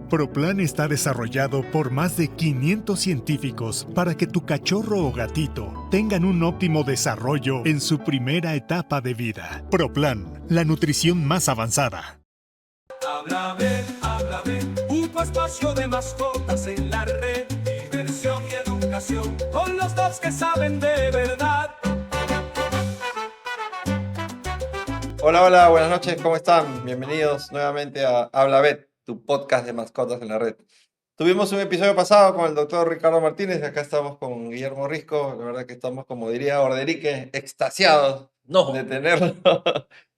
ProPlan está desarrollado por más de 500 científicos para que tu cachorro o gatito tengan un óptimo desarrollo en su primera etapa de vida. ProPlan, la nutrición más avanzada. Háblame, un espacio de mascotas en la red, diversión y educación, con los dos que saben de verdad. Hola, buenas noches, ¿cómo están? Bienvenidos nuevamente a Habla Vet, tu podcast de mascotas en la red. Tuvimos un episodio pasado con el doctor Ricardo Martínez, acá estamos con Guillermo Risco, la verdad que estamos, como diría Orderique, extasiados de tenerlo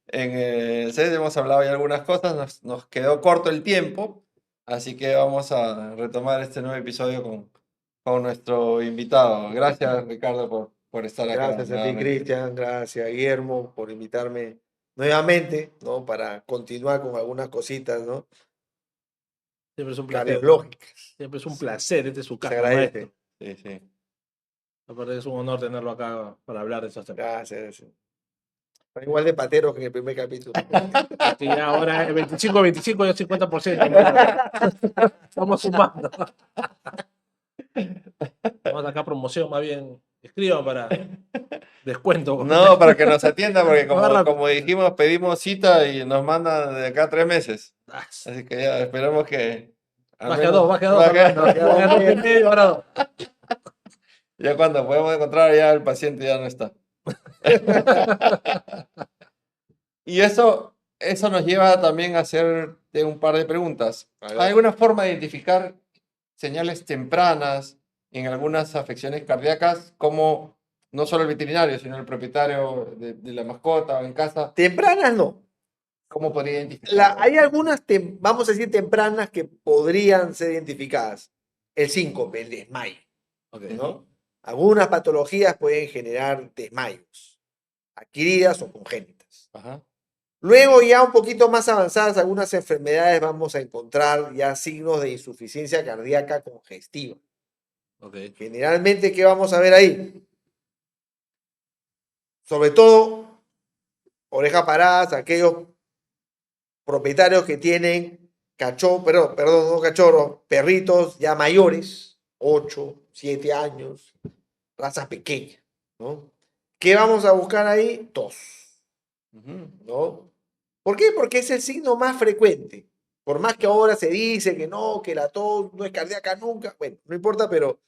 en el set. Hemos hablado ya algunas cosas, nos quedó corto el tiempo, así que vamos a retomar este nuevo episodio con nuestro invitado. Gracias, Ricardo, por estar acá. Gracias a ti, Cristian, gracias, Guillermo, por invitarme nuevamente, ¿no? Para continuar con algunas cositas, ¿no? Siempre es un placer. Cardiológicas. Siempre es un placer, este es su Se casa, agradece. maestro. Sí. Aparte es un honor tenerlo acá para hablar de estos temas. Gracias. Son igual de pateros que en el primer capítulo. Sí, ahora es 25, y 50%. Estamos sumando. Vamos acá promoción, más bien. Escriban para descuento. No, para que nos atienda, porque como dijimos, pedimos cita y nos mandan de acá 3 meses. Así que ya esperamos que... Baje a 2. Ahora 2. Ya cuando podemos encontrar, ya el paciente ya no está. Y eso nos lleva también a hacerte un par de preguntas. ¿Hay alguna forma de identificar señales tempranas en algunas afecciones cardíacas, como no solo el veterinario, sino el propietario de la mascota o en casa? Tempranas no. ¿Cómo podría identificar? Hay algunas, vamos a decir, tempranas que podrían ser identificadas. El síncope, el desmayo. Okay. ¿No? Algunas patologías pueden generar desmayos, adquiridas o congénitas. Ajá. Luego, ya un poquito más avanzadas, algunas enfermedades vamos a encontrar ya signos de insuficiencia cardíaca congestiva. Okay. Generalmente, ¿qué vamos a ver ahí? Sobre todo, orejas paradas, aquellos propietarios que tienen perritos ya mayores, 8, 7 años, razas pequeñas, ¿no? ¿Qué vamos a buscar ahí? Tos, ¿no? ¿Por qué? Porque es el signo más frecuente. Por más que ahora se dice que no, que la tos no es cardíaca nunca, bueno, no importa, pero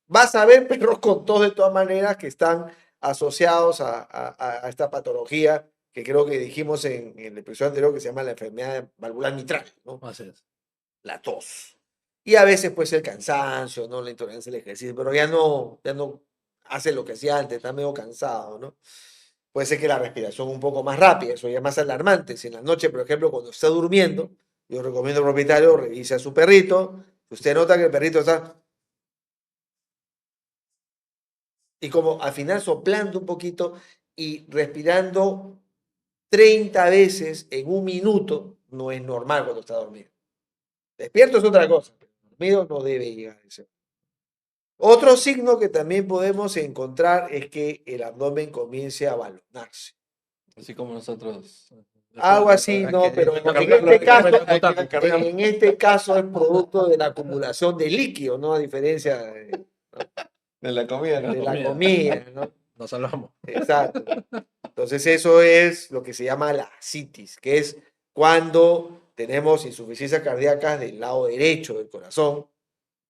vas a ver perros con tos de todas maneras que están asociados a esta patología que creo que dijimos en el episodio anterior, que se llama la enfermedad valvular mitral, ¿no? Así es. La tos. Y a veces puede ser el cansancio, ¿no? La intolerancia al ejercicio, pero ya no hace lo que hacía antes, está medio cansado, ¿no? Puede ser que la respiración un poco más rápida, eso ya es más alarmante. Si en la noche, por ejemplo, cuando está durmiendo, yo recomiendo al propietario revise a su perrito, si usted nota que el perrito está... Y como al final soplando un poquito y respirando 30 veces en un minuto, no es normal cuando está dormido. Despierto es otra cosa, pero dormido no debe llegar a ese. Otro signo que también podemos encontrar es que el abdomen comience a balonarse. Así como nosotros. Algo así, no, pero en este caso es producto de la acumulación de líquido, ¿no? A diferencia de la comida, ¿no? De la comida, ¿no? Nos salvamos. Exacto. Entonces eso es lo que se llama la ascitis, que es cuando tenemos insuficiencia cardíaca del lado derecho del corazón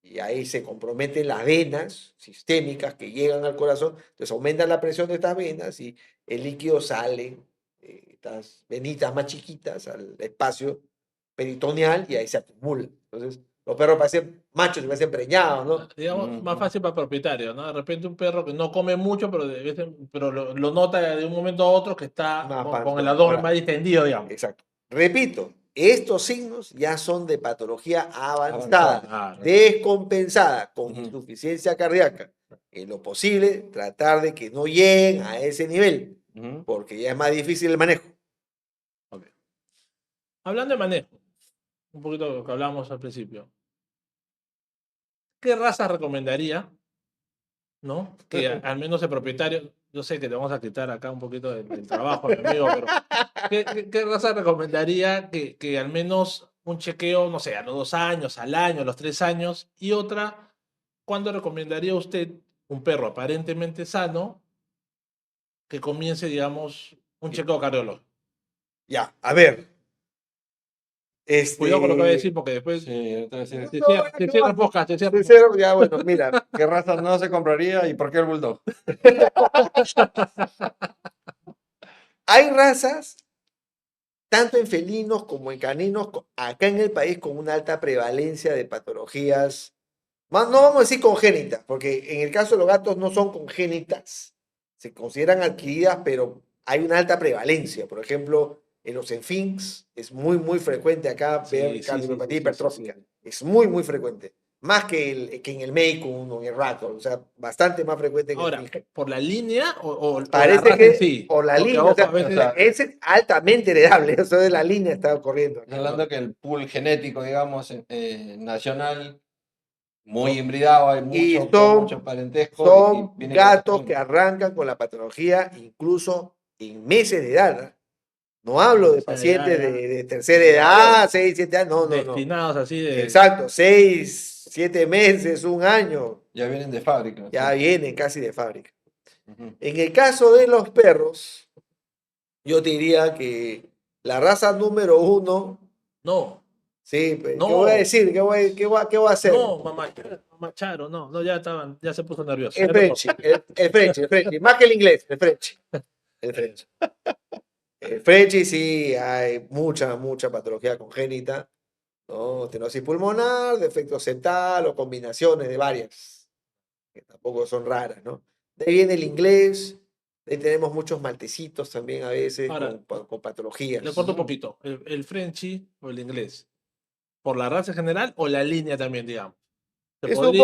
y ahí se comprometen las venas sistémicas que llegan al corazón, entonces aumentan la presión de estas venas y el líquido sale, estas venitas más chiquitas al espacio peritoneal y ahí se acumula. Entonces los perros parecen machos y parecen preñados, ¿no? Digamos, más fácil para el propietario, ¿no? De repente un perro que no come mucho, pero lo nota de un momento a otro que está con el abdomen más distendido, digamos. Exacto. Repito, estos signos ya son de patología avanzada, descompensada, con insuficiencia cardíaca. En lo posible, tratar de que no lleguen a ese nivel, porque ya es más difícil el manejo. Okay. Hablando de manejo, un poquito de lo que hablábamos al principio. ¿Qué raza recomendaría? ¿No? Que al menos el propietario, yo sé que te vamos a quitar acá un poquito del trabajo, mi amigo, pero ¿qué raza recomendaría que al menos un chequeo, no sé, a los 2 años, al año, a los 3 años, y otra, ¿cuándo recomendaría usted un perro aparentemente sano que comience, digamos, un chequeo cardiológico? Ya, a ver. Cuidado con lo que voy a decir porque después Sí, te voy a decir, te cierra podcast, te cierra. Sincero, ya bueno, mira. ¿qué raza no se compraría y por qué el bulldog? Hay razas, tanto en felinos como en caninos, acá en el país con una alta prevalencia de patologías, no vamos a decir congénitas, porque en el caso de los gatos no son congénitas, se consideran adquiridas, pero hay una alta prevalencia. Por ejemplo, en los Sphinx es muy frecuente acá ver cardiopatía hipertrófica. Es muy frecuente. Más que en el Maine Coon o en el Ragdoll, o sea, bastante más frecuente en Ahora, el Sphinx. ¿por la línea o Parece la raza que en sí? por la Porque, línea, ojo, o sea, a veces- es altamente heredable, eso de la línea está ocurriendo. Estás hablando que el pool genético, digamos, nacional, muy hibridado, hay Y mucho parentesco. son viene gatos con- que arrancan con la patología incluso en meses de edad, ¿eh? No hablo de O sea, pacientes ya. de tercera edad, 6, 7 años, no. Destinados así de... Exacto, 6, 7 meses, un año, Ya vienen de fábrica. ya sí. vienen casi de fábrica. Ujú. En el caso de los perros, yo te diría que la raza número 1, No, sí, pues, No. ¿qué voy a decir? ¿Qué voy a hacer? no, mamá Charo, no, ya se puso nervioso. El Frenchie, el Frenchie, más que el inglés, el Frenchie. El Frenchie. El Frenchie sí hay mucha patología congénita, ¿no? Estenosis pulmonar, defecto septal o combinaciones de varias, que tampoco son raras, ¿no? De ahí viene el inglés, de ahí tenemos muchos maltecitos también a veces Ahora, con patologías. Le corto un poquito. El Frenchy o el inglés. ¿Por la raza general o la línea también, digamos? Es un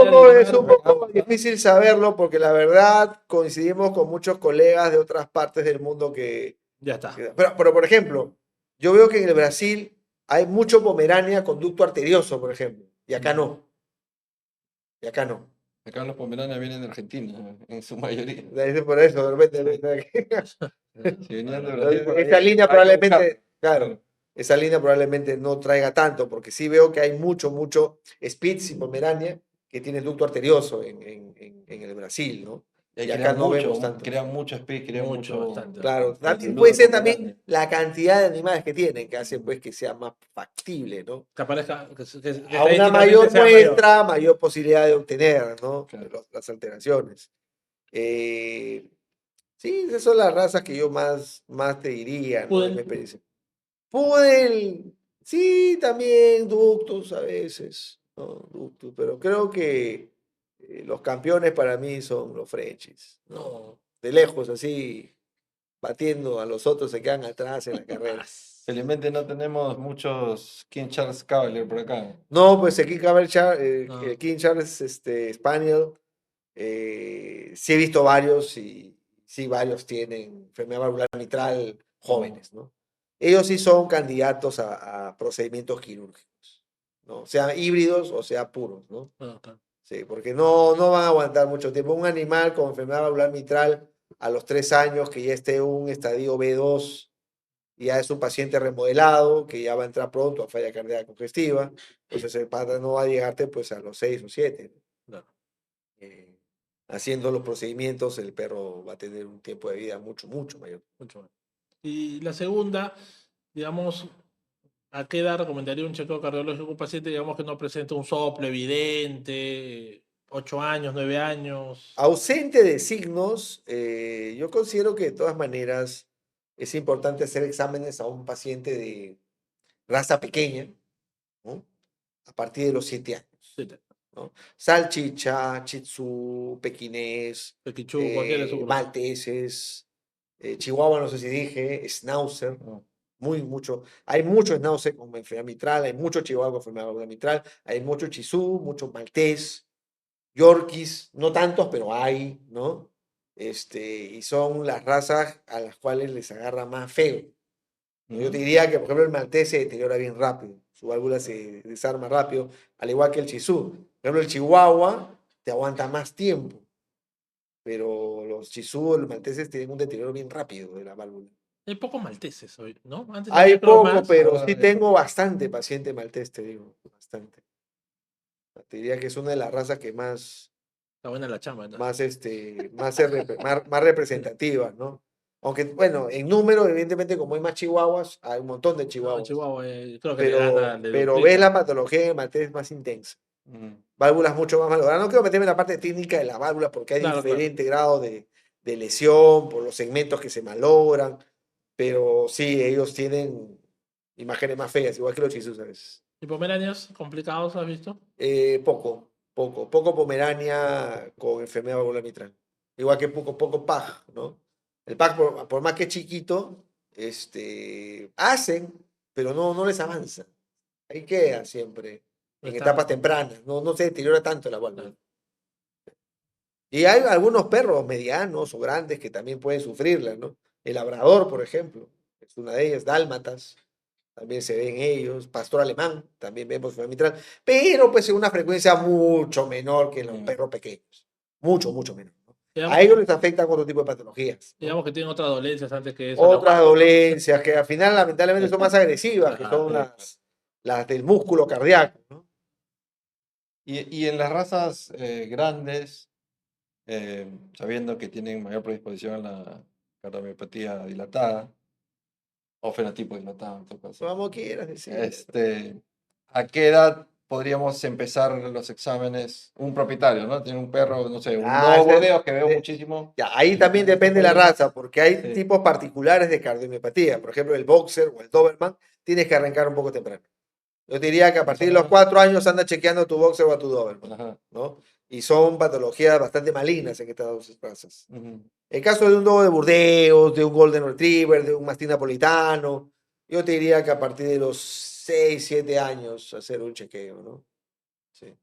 poco difícil saberlo porque la verdad coincidimos con muchos colegas de otras partes del mundo que... Ya está. Pero por ejemplo, yo veo que en el Brasil hay mucho Pomerania conducto arterioso, por ejemplo, y acá no. Y acá no. Acá los pomeranias vienen de Argentina, en su mayoría. Por eso, de repente... Si venían de Brasil, por ahí, Esa línea hay que probablemente, buscar. claro, esa línea probablemente no traiga tanto, porque sí veo que hay mucho Spitz y Pomerania que tienen ducto arterioso en el Brasil, ¿no? Y acá no vemos tanto. Crean mucho speed, crean mucho. Bastante. Claro, también Sin puede duda ser Pomerania. también la cantidad de animales que tienen, que hace pues que sea más factible, ¿no? Que aparezca. Que A una mayor muestra, mayor posibilidad de obtener, ¿no? Claro. Las alteraciones. Sí, esas son las razas que yo más te diría, ¿no? De mi experiencia. Poodle, sí, también ductos a veces, ¿no? Ductos, pero creo que los campeones para mí son los Frenchies, ¿no? De lejos, así, batiendo a los otros, se quedan atrás en la carrera. Felizmente no tenemos muchos King Charles Cavalier por acá. No, pues aquí el King Charles Spaniel, sí he visto varios y sí varios tienen enfermedad valvular mitral jóvenes, ¿no? Ellos sí son candidatos a procedimientos quirúrgicos, ¿no? Sea híbridos o sea puros, ¿no? Sí, porque no van a aguantar mucho tiempo. Un animal con enfermedad valvular mitral a los 3 años, que ya esté en un estadio B2, ya es un paciente remodelado, que ya va a entrar pronto a falla cardíaca congestiva, entonces el padre no va a llegarte pues a los 6 o 7. No. Haciendo los procedimientos, el perro va a tener un tiempo de vida mucho mayor. Mucho más. Y la segunda, digamos, ¿a qué edad recomendaría un chequeo cardiológico a un paciente, digamos, que no presente un soplo evidente, 8 años, 9 años? Ausente de signos, yo considero que de todas maneras es importante hacer exámenes a un paciente de raza pequeña, ¿no? A partir de los 7 años. ¿No? Salchicha, Shih Tzu, pequinés, malteses, chihuahua, no sé si dije, schnauzer, mucho. Hay mucho schnauzer con enfermedad mitral, hay mucho chihuahua con enfermedad mitral, hay mucho Shih Tzu, mucho maltés, yorkies, no tantos, pero hay, ¿no? Y son las razas a las cuales les agarra más feo. Yo te diría que, por ejemplo, el maltés se deteriora bien rápido, su válvula se desarma rápido, al igual que el Shih Tzu. Por ejemplo, el chihuahua te aguanta más tiempo, pero los Shih Tzu, los malteses tienen un deterioro bien rápido de la válvula. Hay pocos malteses hoy, ¿no? Antes Hay había, creo, poco, más. pero ahora sí hay tengo poco. bastante paciente maltés, te digo, bastante. Te diría que es una de las razas que Está buena la chamba, ¿no? más representativas, ¿no? Aunque, bueno, en número, evidentemente, como hay más chihuahuas, hay un montón de No, chihuahuas, Chihuahua, creo que le gana al de pero ves Duprita. la patología en el maltés más intensa. Ujú. Válvulas mucho más malogradas. No quiero meterme en la parte técnica de las válvulas porque hay Claro, claro. diferente grado de lesión por los segmentos que se malogran, pero sí, ellos tienen imágenes más feas, igual que los chisus a veces. ¿Y pomeranios complicados has visto? Poco Pomerania con enfermedad valvular mitral. Igual que poco PAG, ¿no? El PAG, por más que es chiquito, hacen, pero no les avanza. Ahí queda siempre, No en está. etapas tempranas, no se deteriora tanto la válvula. Claro. Y hay algunos perros medianos o grandes que también pueden sufrirla, ¿no? El labrador, por ejemplo, es una de ellas, dálmatas, también se ven ellos, pastor alemán, también vemos enfermedad mitral, pero pues en una frecuencia mucho menor que los Mm. perros pequeños, mucho menor, ¿no? Digamos A ellos que, les afectan otro tipo de patologías, ¿no? digamos que tienen otras dolencias antes que eso, el Otras aguaje, ¿no? dolencias que al final lamentablemente son más agresivas, que Claro. son las del músculo cardíaco, ¿no? Y en las razas grandes, sabiendo que tienen mayor predisposición a la cardiomiopatía dilatada, o fenotipo dilatado en todo caso, Como quieras decir. ¿a qué edad podríamos empezar los exámenes? Un propietario, ¿no? Tiene un perro, no sé, un Ah, Dogo Bordeos que veo muchísimo. Ya, ahí también en estos depende de la países. raza, porque hay Sí. tipos particulares de cardiomiopatía. Por ejemplo, el boxer o el Doberman, tienes que arrancar un poco temprano. Yo te diría que a partir de los 4 años anda chequeando a tu boxer o a tu Doberman, Ajá. ¿no? Y son patologías bastante malignas en estas dos razas. Ujú. El caso de un Dogo de Burdeos, de un Golden Retriever, de un Mastín Napolitano, yo te diría que a partir de los 6, 7 años hacer un chequeo, ¿no? Sí.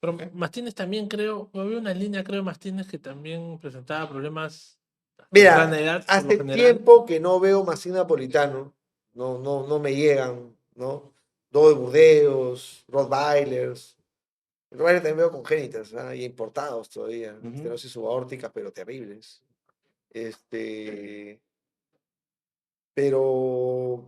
Pero Mastines también creo, había una línea, creo, de Mastines que también presentaba problemas a temprana Mira, edad, por lo hace general. tiempo que no veo Mastín Napolitano, no me llegan, ¿no? Dogo de Burdeos, Rottweilers. Rottweiler también veo congénitas, ¿ah? Y importados todavía, Ujú. estenosis subaórticas, pero terribles. Este, pero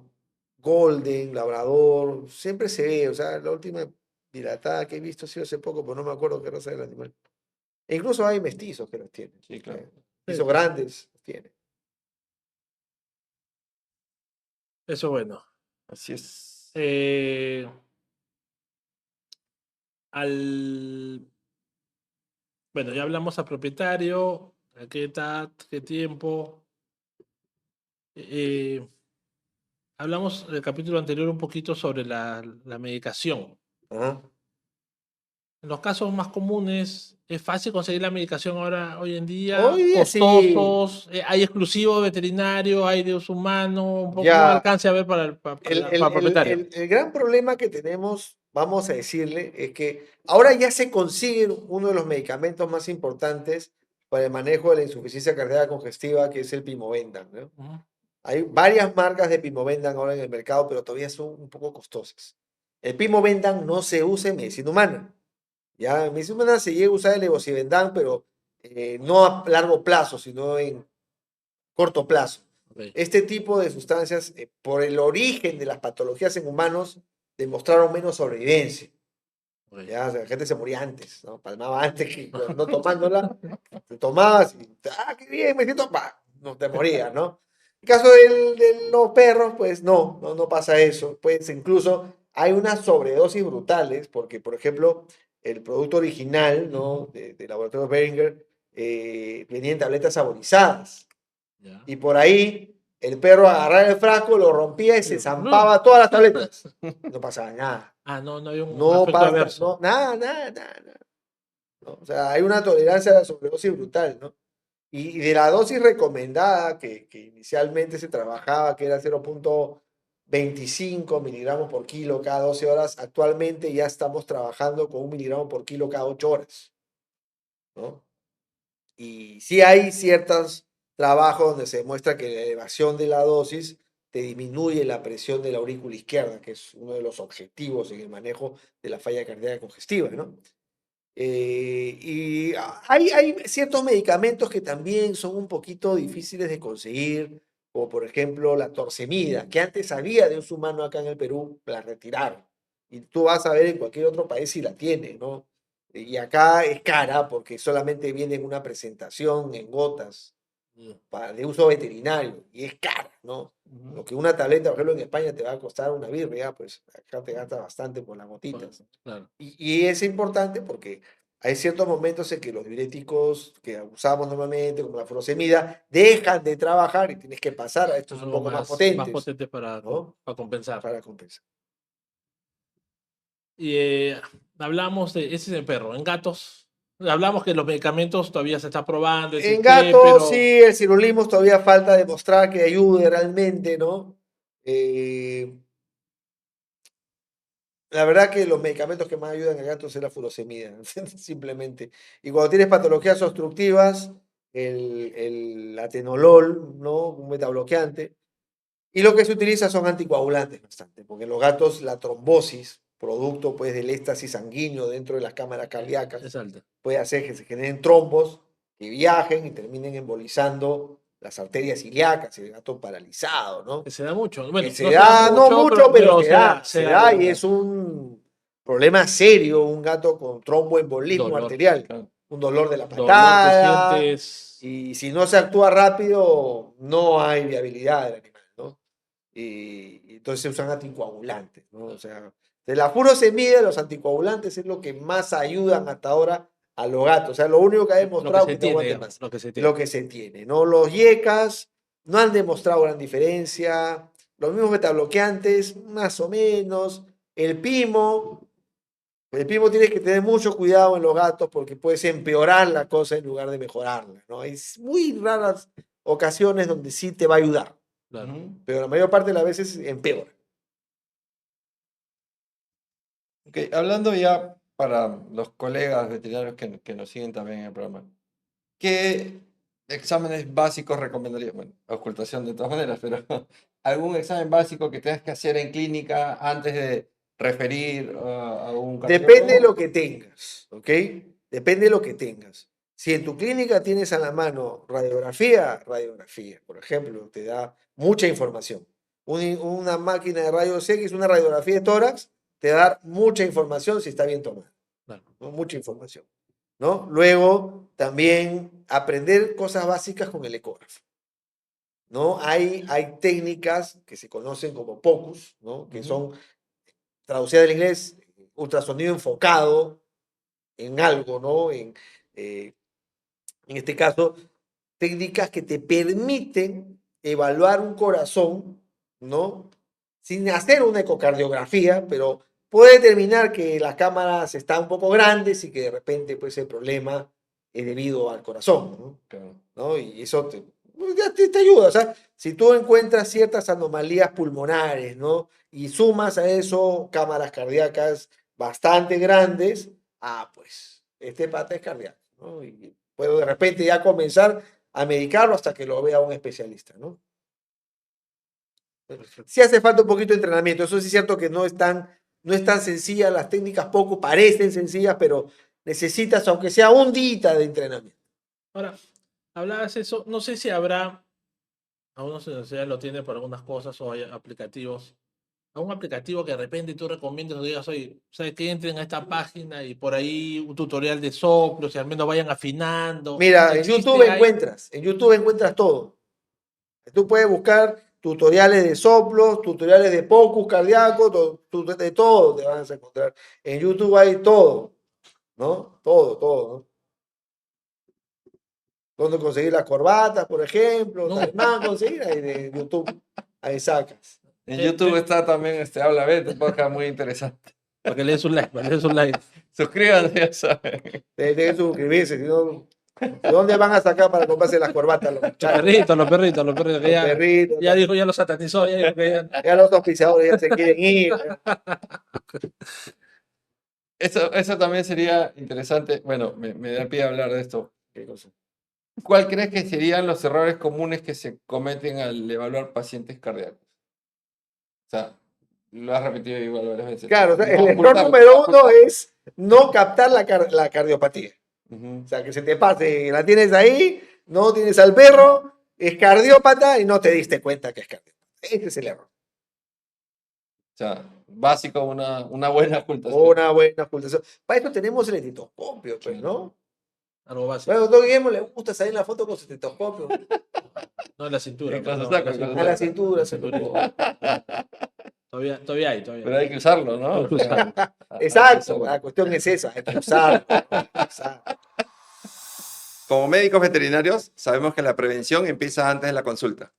Golden, Labrador, siempre se ve, o sea, la última dilatada que he visto ha sido hace poco, pero no me acuerdo qué raza del animal. E incluso hay mestizos que los tienen. Sí, claro. Sí, Mestizos sí. grandes los tienen. Eso bueno. Así es. Eh, al, bueno, ya hablamos al propietario, a qué edad, qué tiempo. Eh, hablamos en el capítulo anterior un poquito sobre la medicación. Ajá. En los casos más comunes, ¿es fácil conseguir la medicación ahora, hoy en día? Hoy día sí, ¿Costosos? ¿Hay exclusivo veterinario? ¿Hay de uso humano? Un poco más ya. alcance a ver para para el propietario. El gran problema que tenemos, vamos a decirle, es que ahora ya se consigue uno de los medicamentos más importantes para el manejo de la insuficiencia cardíaca congestiva, que es el Pimovendan, ¿no? Ujú. Hay varias marcas de Pimovendan ahora en el mercado, pero todavía son un poco costosas. El Pimovendan no se usa en medicina humana. Ya en medicina humana se llega a usar el Levosivendan, pero no a largo plazo, sino en corto plazo. Ok, Este tipo de sustancias, por el origen de las patologías en humanos, demostraron menos sobrevivencia. ok. Ya, o sea, la gente se moría antes, ¿no? Palmaba antes que no tomándola, te tomabas y, qué bien, me siento, no te morías, ¿no? En caso de los perros, pues no pasa eso. Pues incluso hay unas sobredosis brutales, porque, por ejemplo, el producto original, ¿no? De Laboratorio Beringer, venía en tabletas saborizadas. Ya. Y por ahí el perro agarraba el frasco, lo rompía y se Sí. zampaba todas las tabletas. No pasaba nada. Ah, no, no hay un No efecto pasa, adverso. nada. ¿No? O sea, hay una tolerancia a la sobredosis brutal, ¿no? Y de la dosis recomendada, que inicialmente se trabajaba, que era 0,25 miligramos por kilo cada 12 horas, actualmente ya estamos trabajando con 1 miligramo por kilo cada 8 horas, ¿no? Y sí hay ciertos trabajos donde se demuestra que la elevación de la dosis te disminuye la presión de la aurícula izquierda, que es uno de los objetivos en el manejo de la falla cardíaca congestiva, ¿no? Y hay ciertos medicamentos que también son un poquito difíciles de conseguir, como por ejemplo la torcemida, que antes había de uso humano acá en el Perú, la retiraron. Y tú vas a ver en cualquier otro país si la tiene, ¿no? Y acá es cara porque solamente viene en una presentación en gotas de uso veterinario y es cara, ¿no? Lo que una tableta, por ejemplo, en España te va a costar una birria, pues acá te gasta bastante por las gotitas. Claro. Y es importante porque hay ciertos momentos en que los diuréticos que usamos normalmente, como la furosemida, dejan de trabajar y tienes que pasar a estos un Algo poco más más potentes potente para, ¿no? para compensar. para compensar. Y hablamos de, ese es en perro, en gatos. Hablamos que los medicamentos todavía se está probando, En etc., gatos, pero sí, el cirulismo todavía falta demostrar que ayude realmente, ¿no? La verdad que los medicamentos que más ayudan a gatos es la furosemida, simplemente. Y cuando tienes patologías obstructivas, el atenolol, ¿no? Un metabloqueante. Y lo que se utiliza son anticoagulantes bastante, porque en los gatos la trombosis, producto pues del éxtasis sanguíneo dentro de las cámaras cardíacas, es alta. puede hacer que se generen trombos que viajen y terminen embolizando las arterias ilíacas y el gato paralizado, ¿no? Que se da mucho. Bueno, Que se da, no mucho, pero se da y ¿verdad? es un problema serio, un gato con tromboembolismo Dolor, arterial, claro. un dolor de la Dolor patada, que sientes. y si no se actúa rápido, no hay viabilidad del animal, ¿no? Y entonces se usan anticoagulantes, ¿no? O sea, de la furosemida, los anticoagulantes es lo que más ayudan hasta ahora a los gatos. O sea, lo único que ha Lo que demostrado se que te tiene, aguante digamos, más. lo que se tiene. Lo que se tiene, ¿no? Los yecas no han demostrado gran diferencia. Los mismos metabloqueantes, más o menos. El pimo tienes que tener mucho cuidado en los gatos porque puedes empeorar la cosa en lugar de mejorarla, ¿no? Hay muy raras ocasiones donde sí te va a ayudar, Claro. pero la mayor parte de las veces empeora. Ok, hablando ya para los colegas veterinarios que nos siguen también en el programa, ¿qué exámenes básicos recomendarías? Bueno, ocultación de todas maneras, pero algún examen básico que tengas que hacer en clínica antes de referir a un Depende de cardiólogo? lo que tengas, ¿ok? Depende de lo que tengas. Si en tu clínica tienes a la mano radiografía, por ejemplo, te da mucha información. Una máquina de rayos X, una radiografía de tórax, te da mucha información si está bien tomada, Claro. ¿no? Mucha información, ¿no? Luego, también aprender cosas básicas con el ecógrafo, ¿no? Hay técnicas que se conocen como POCUS, ¿no? Que son, traducidas del inglés, ultrasonido enfocado en algo, ¿no? En este caso, técnicas que te permiten evaluar un corazón, ¿no? Sin hacer una ecocardiografía, pero puede determinar que las cámaras están un poco grandes y que de repente pues el problema es debido al corazón, ¿no? Claro. ¿No? Y eso pues, ya te ayuda. O sea, si tú encuentras ciertas anomalías pulmonares, ¿no? Y sumas a eso cámaras cardíacas bastante grandes, pues este pata es cardíaco, ¿no? Y puedo de repente ya comenzar a medicarlo hasta que lo vea un especialista, ¿no? Sí hace falta un poquito de entrenamiento. Eso sí es cierto que no es tan sencilla. Las técnicas poco parecen sencillas, pero necesitas, aunque sea un día de entrenamiento. Ahora, hablabas eso, no sé si habrá, aún no sé si ya lo tiene por algunas cosas o hay aplicativos, algún aplicativo que de repente tú recomiendas o digas, oye, ¿sabes que entren a esta página y por ahí un tutorial de soplos y al menos vayan afinando? Mira, ¿Existe en YouTube encuentras todo. Tú puedes buscar tutoriales de soplos, tutoriales de POCUS cardíaco, de todo te vas a encontrar. En YouTube hay todo, ¿no? Todo, ¿no? Dónde conseguir las corbatas, por ejemplo, No. tal más conseguir ahí de YouTube. Ahí sacas. En YouTube está también Habla Bet, un podcast muy interesante. Para que le des un like, para que le des un like. Suscríbanse, ya saben. Tienen que suscribirse, si no, ¿de dónde van a sacar para comprarse las corbatas los Los muchachos? perritos, que Los ya, perritos, ya dijo, ya los satanizó, ya dijo que ya. ya los auspiciadores ya se quieren ir. Eso también sería interesante. Bueno, me da pie a hablar de esto. ¿Qué cosa? ¿Cuál crees que serían los errores comunes que se cometen al evaluar pacientes cardíacos? O sea, lo has repetido igual varias veces. Claro, o sea, No el error ocultarlo, número no uno ocultarlo. es no captar la cardiopatía. Ujú. O sea, que se te pase, la tienes ahí, no tienes al perro es cardiópata y no te diste cuenta que es cardiópata. Ese es el error. O sea, básico, una buena ocultación. Una buena ocultación. Para eso tenemos el estetoscopio, pues, ¿no? Algo básico. Bueno, doctor Guillermo le gusta salir en la foto con su estetoscopio. No en la cintura. Sí, con no, sus tacos, en la con sus A la cintura. cintura, Todavía hay. Pero hay que usarlo, ¿no? Hay que usarlo. Exacto, la cuestión es esa, hay que usarlo. Como médicos veterinarios, sabemos que la prevención empieza antes de la consulta.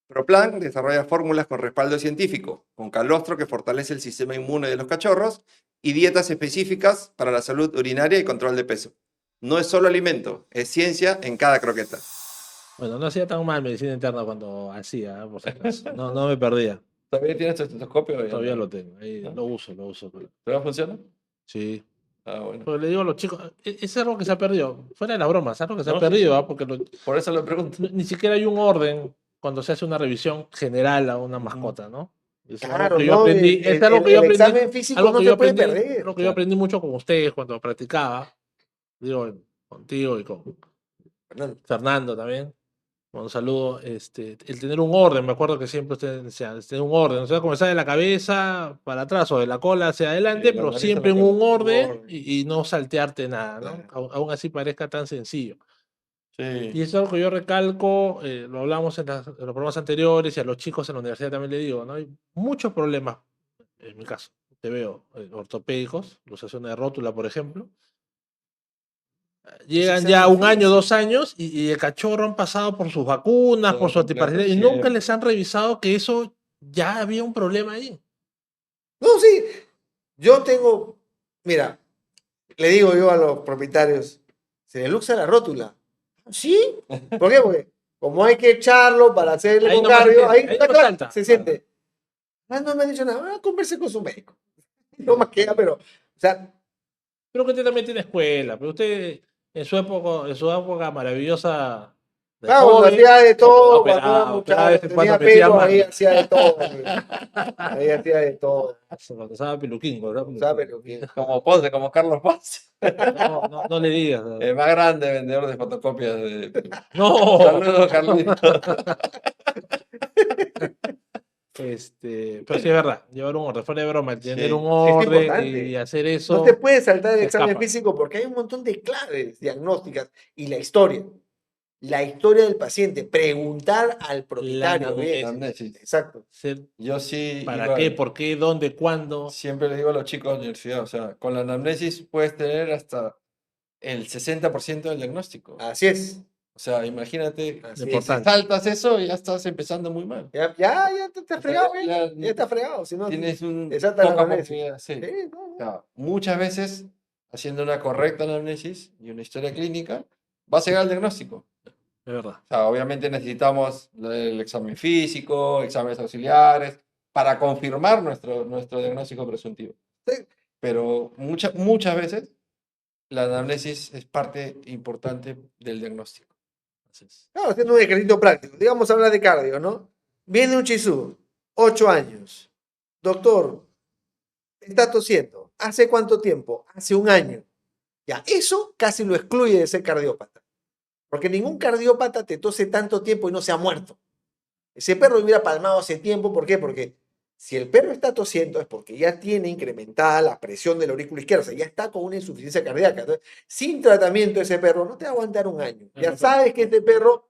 ProPlan desarrolla fórmulas con respaldo científico, con calostro que fortalece el sistema inmune de los cachorros y dietas específicas para la salud urinaria y control de peso. No es solo alimento, es ciencia en cada croqueta. Bueno, no hacía tan mal medicina interna cuando hacía, por si acaso. No me perdía. ¿Todavía tienes tu estetoscopio? Todavía lo tengo. Ahí ¿No? lo uso. ¿Todavía funciona? Sí. Ah, bueno. Pero le digo a los chicos, es algo que se ha perdido. Fuera de las bromas, es algo que se No, ha sí, perdido, sí. ¿ah? Porque Por eso lo pregunto. ni siquiera hay un orden cuando se hace una revisión general a una mascota, ¿no? Es Claro, algo que yo ¿no? aprendí. Es algo que yo el aprendí. examen físico Algo no que se yo puede aprendí, perder. algo que yo aprendí mucho con ustedes cuando practicaba. Digo, contigo y con Fernando. Fernando también. Un saludo. El tener un orden, me acuerdo que siempre ustedes decían, tener un orden. O sea, comenzar de la cabeza para atrás o de la cola hacia adelante, Sí, la pero nariz siempre a en la un cola. orden y no saltearte nada, ¿no? Claro. Aún así parezca tan sencillo. Y Sí. eso es algo que yo recalco, lo hablamos en los programas anteriores y a los chicos en la universidad también le digo, ¿no? Hay muchos problemas, en mi caso, te veo, ortopédicos, luxación de rótula, por ejemplo. Llegan ya un año, 2 años y el cachorro han pasado por sus vacunas, Todo por su completo, antiparasitas y nunca siempre. les han revisado que eso ya había un problema ahí. No, sí. Yo tengo, mira, le digo yo a los propietarios, se le luxa la rótula. ¿Sí? ¿Por qué? Porque como hay que echarlo para hacerle Ahí con nomás se cardio, siente, ahí ahí está nomás claro, salta. se siente. Ah, no me ha dicho nada, converse con su médico. No más queda, pero, o sea, Creo que usted también tiene escuela, pero usted en su época maravillosa de claro, cuando joven, hacía de todo, cuando era operaba de muchacho, vez en tenía cuando metía pelo, ahí mano. hacía de todo. Ahí hacía de todo. Cuando usaba peluquín, ¿verdad? Usaba peluquín. Como Ponce, como Carlos Ponce. No le digas. El más grande vendedor de fotocopias de Perú. No. Saludos, Carlito. Pero sí es verdad, llevar un orden, fuera de broma, tener Sí. un Sí, es orden importante. y hacer eso. No te puedes saltar el se examen escapa. físico porque hay un montón de claves diagnósticas y la historia. La historia del paciente. Preguntar al propietario. anamnesis. Anamnesis. Exacto. Ser Yo sí, ¿para igual, qué? ¿Por qué? ¿Dónde? ¿Cuándo? siempre le digo a los chicos de la universidad, o sea, con la anamnesis puedes tener hasta el 60% del diagnóstico. Así es. O sea, imagínate, Así si es. Importante. saltas eso, ya estás empezando muy mal. Ya te está O sea, fregado, ya- ya está fregado. Si no, Tienes un te salta la poca anamnesis. oportunidad, sí. Sí, no, O no. sea, muchas veces, haciendo una correcta anamnesis y una historia clínica, vas a llegar al diagnóstico. Es verdad. O sea, obviamente necesitamos el examen físico, exámenes auxiliares, para confirmar nuestro diagnóstico presuntivo. Sí. Pero muchas veces la anamnesis es parte importante del diagnóstico. Entonces, Claro, haciendo un ejercicio práctico. Digamos, habla de cardio, ¿no? Viene un chisú, 8 años. Doctor, está tosiendo. ¿Hace cuánto tiempo? Hace un año. Ya, eso casi lo excluye de ser cardiópata. Porque ningún cardiópata te tose tanto tiempo y no se ha muerto. Ese perro hubiera palmado hace tiempo. ¿Por qué? Porque si el perro está tosiendo es porque ya tiene incrementada la presión del aurículo izquierdo. O sea, ya está con una insuficiencia cardíaca. Entonces, sin tratamiento ese perro no te va a aguantar un año. Ya Perfecto. sabes que este perro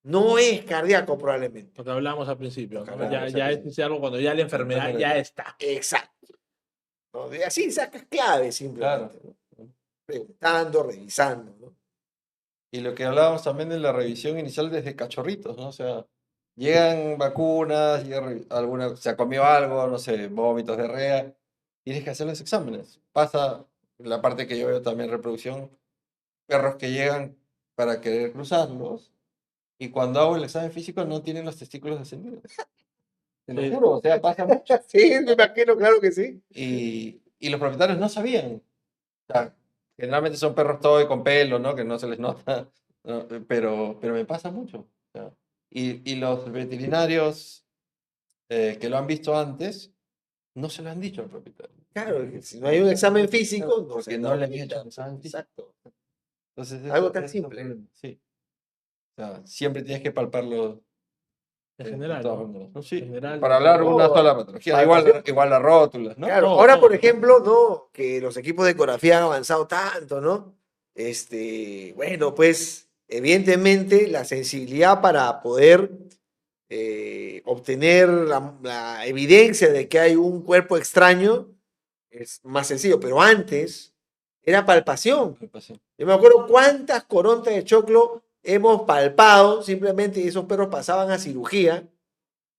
no es cardíaco probablemente. lo que hablábamos al principio, Lo que ¿no? hablábamos Ya al es algo cuando ya la enfermedad ya está. Exacto. ¿No? De así sacas claves simplemente. Claro. ¿no? Preguntando, revisando. ¿no? Y lo que hablábamos también de la revisión inicial desde cachorritos, ¿no? O sea, llegan vacunas, se ha comido algo, no sé, vómitos, diarrea, tienes que hacer los exámenes. Pasa la parte que yo veo también reproducción, perros que llegan para querer cruzarlos, y cuando hago el examen físico no tienen los testículos descendidos. Te lo Sí. juro, o sea, pasa mucho. Sí, me imagino, claro que sí. Y los propietarios no sabían. O sea, generalmente son perros toy con pelo, ¿no? Que no se les nota, ¿no? Pero me pasa mucho. O sea, y los veterinarios que lo han visto antes, no se lo han dicho al propietario. Claro, que si no hay un examen físico, no Porque se no da le han cuenta. hecho el examen físico. Exacto. Entonces, Algo eso tan es un simple. problema, sí. sea, siempre tienes que palparlo En de general, todas ¿no? maneras, ¿no? Sí, General, para hablar no, una sola patología. palpación. Igual las rótulas, ¿no? Claro, Todo, ahora, todo, por todo. ejemplo, ¿no? Que los equipos de ecografía han avanzado tanto, ¿no? Bueno, pues, evidentemente, la sensibilidad para poder obtener la evidencia de que hay un cuerpo extraño es más sencillo, pero antes era palpación. Palpación. Yo me acuerdo cuántas corontas de choclo hemos palpado simplemente y esos perros pasaban a cirugía